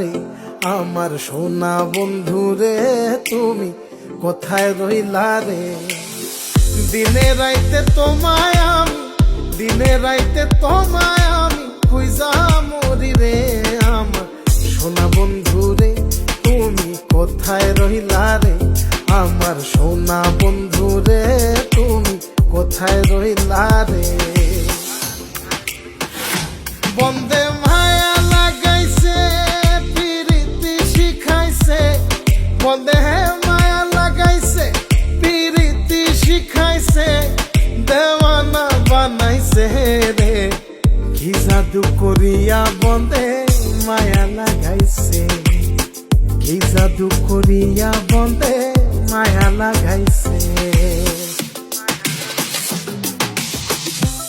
রে আমার সোনা বন্ধু রে তুমি কোথায় রইলা রে। দিনে রাইতে তোমায় আমি, দিনে রাইতে তোমায় আমি খুঁজা মরি রে। আমার সোনা বন্ধু রে তুমি কোথায় রইলা রে। আমার সোনা বন্ধু রে তুমি কোথায় রইলা রে। বন্দে মায়া লাগাইছে প্রীতি শিখাইছে, বন্দে মায়া লাগাইছে প্রীতি শিখাইছে, দেওয়ানা বানাইছে রে। কি জাদু করিয়া বন্দে মায়া লাগাইছে, কি জাদু করিয়া বন্দে মায়া লাগাইছে।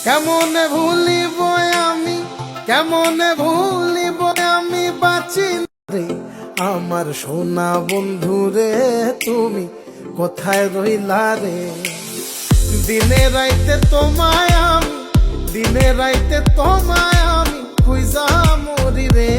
কেমনে ভুলিব আমি, কেমনে ভুলিব আমি বাঁচি রে। আমার সোনা বন্ধু রে তুমি কোথায় রইলা রে। দিনে রাইতে তোমায় আমি, দিনে রাইতে তোমায় আমি খুঁজা মরি রে।